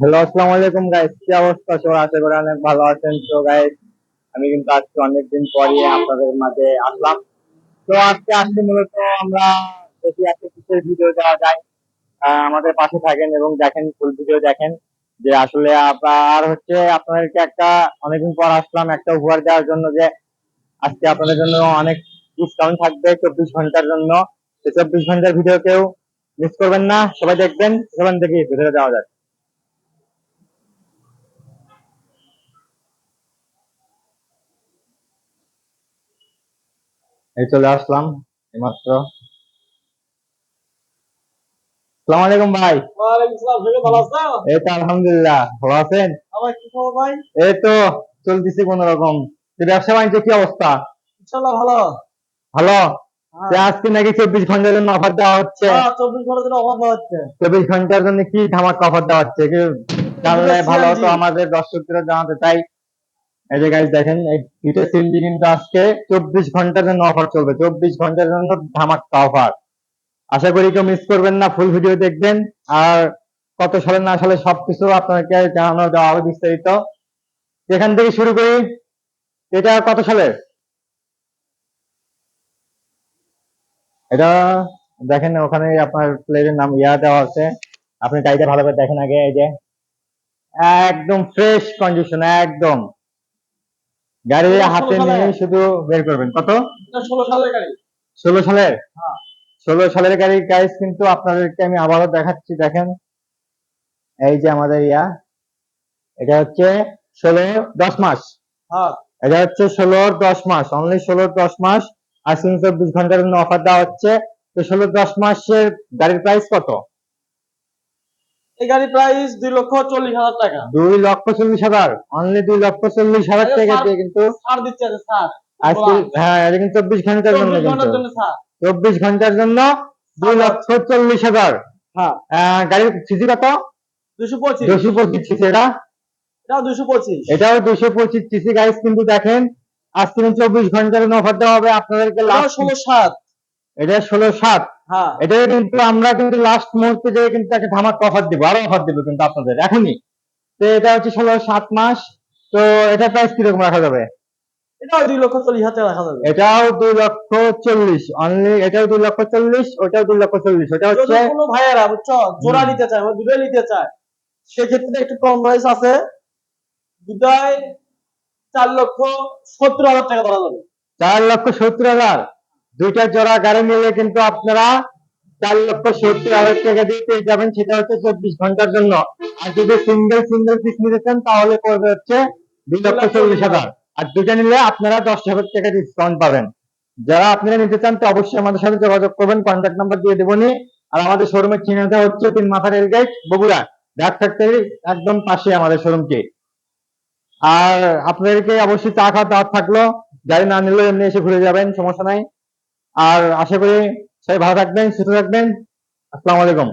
Hello, আসসালামু আলাইকুম guys. কি অবস্থা সবার? আশা করি অনেক ভালো আছেন। তো গাইস, আমি কিন্তু আজকে অনেকদিন পরে আপনাদের মাঝে আসলাম। তো আজকে আসলে মূলত আমরা দেখি একটা কিসের ভিডিও দেওয়া যায়। আমাদের পাশে থাকেন এবং দেখেন, ফুল ভিডিও দেখেন যে আসলে আর হচ্ছে আপনাদেরকে একটা অনেকদিন পর আসলাম একটা উপহার দেওয়ার জন্য, যে আজকে আপনাদের জন্য অনেক ডিসকাউন্ট থাকবে 24 ঘন্টার জন্য। তো 24 ঘন্টার ভিডিও কেউ মিস করবেন না, সবাই দেখবেন। সেখান থেকে ভিডিও দেওয়া যায়। এই চলে আসলাম এইমাত্র। সালাম আলাইকুম ভাই। ওয়ালাইকুম আসসালাম, তুমি ভালো আছো? এই তো আলহামদুলিল্লাহ, ভালো আছেন? আমার কি খবর ভাই? এই তো চলতেছি কোন রকম। তো ব্যবসা বাণিজ্য কি অবস্থা? ইনশাআল্লাহ ভালো। ভালো। তো হ্যাঁ। আজকে নাকি 24 ঘন্টার জন্য অফার দেওয়া হচ্ছে। হ্যাঁ, 24 ঘন্টা ধরে অফার দেওয়া হচ্ছে। 24 ঘন্টার জন্য কি ধামাকা অফার দেওয়া হচ্ছে, কি দুটো জানলে ভালো হতো, সিএনজি। আমাদের দর্শকদের জানাতে চাই। এই যে গাইস দেখেন, এই দুটো সিএনজি কিন্তু আজকে 24 ঘন্টার জন্য অফার চলবে। 24 ঘন্টার জন্য ধামাকা অফার। আশা করি কেউ মিস করবেন না, ফুল ভিডিও দেখবেন। আর কত সালে না সালে সবকিছু আপনাকে জানানো দেওয়া হবে বিস্তারিত। এখান থেকে শুরু করি। এটা কত সালের? এটা দেখেন, ওখানে আপনার প্লেটের নাম দেওয়া আছে। আপনি গাড়িটা ভালো করে দেখেন আগে। এই যে একদম ফ্রেশ কন্ডিশন, একদম গাড়ি এটা ষোলো হাতে সালে নিয়ে শুধু বের করবেন। কত? এটা 16 সালের গাড়ি। 16 সালের। হ্যাঁ। 16 সালের গাড়ি গাইস, কিন্তু আপনাদেরকে আমি আবারও দেখাচ্ছি। দেখেন, এই যে আমাদের এটা হচ্ছে 16 10 মাস। হ্যাঁ। এটা হচ্ছে 16 10 মাস, অনলি 16 10 মাস। আর 24 ঘন্টার জন্য অফার দেওয়া হচ্ছে। তো 16 10 মাসের গাড়ির প্রাইস কত? এই গাড়ির প্রাইস 2,40,000 টাকা। 2,40,000, অনলি 2,40,000 টাকা স্যার, দিয়ে কিন্তু ছাড় দিচ্ছে স্যার। আজকে। হ্যাঁ, এটা কিন্তু 24 ঘন্টার জন্য, 24 কিন্তু ঘন্টার জন্য স্যার। 24 ঘন্টার জন্য দুই ছাড় দেওয়া লক্ষ হচ্ছে। চল্লিশ হাজার হ্যাঁ। গাড়ির সিসি কত? 225। 225 সিসি। এটাও 225। এটাও 225 সিসি গাইস। কিন্তু দেখেন, আজকে 24 ঘন্টার জন্য অফার দেওয়া হবে আপনাদেরকে এটাও লাস্ট। 16/7। এটা 16/7। হ্যাঁ। এটা কিন্তু আমরা কিন্তু লাস্ট মুহূর্তে যে কিন্তু একটা ধামাকা অফার দিব, আরো অফার দিব কিন্তু আপনাদের এখনই। তো এটা হচ্ছে 16/7 মাস। তো এটা প্রাইস কিরকম রাখা যাবে? এটাও 2,40,000 টাকা রাখা যাবে। এটাও 2,40,000 অনলি। এটাও 2,40,000, ওটাও 2,40,000। ওটা যদি হচ্ছে কোনো ভাইয়েরা বুঝছো জোড়া নিতে চায় বা দুটোই নিতে চায়, সেক্ষেত্রে একটু কম প্রাইস আছে। দুটাই 4,70,000 টাকা ধরা যাবে। 4,70,000। দুইটা জোড়া গাড়ি নিলে কিন্তু আপনারা 4,70,000 টাকা দিয়ে পেয়ে যাবেন। সেটা হচ্ছে 24 ঘন্টার জন্য। আর যদি সিঙ্গেল সিঙ্গেল পিস নিতে চান তাহলে পড়বে হচ্ছে 2,40,000। 2,40,000। আর দুইটা নিলে আপনারা 10,000 টাকা ডিসকাউন্ট পাবেন। যারা আপনারা নিতে চান তো অবশ্যই আমাদের সাথে যোগাযোগ করবেন, কন্ট্যাক্ট নাম্বার দিয়ে দেবনি। আর আমাদের শোরুমের ঠিকানাটা হচ্ছে 3 মাথা রেলগেট, বগুড়া। ডাক ফ্যাক্টরি একদম পাশে আমাদের শোরুমটি। আর আপনাদেরকে অবশ্যই চা খাওয়ার দাওয়াত থাকলো। গাড়ি না নিলেও এমনি এসে ঘুরে যাবেন, সমস্যা নাই। আর আশা করি সবাই ভালো থাকবেন, সুস্থ থাকবেন। আসসালামু আলাইকুম।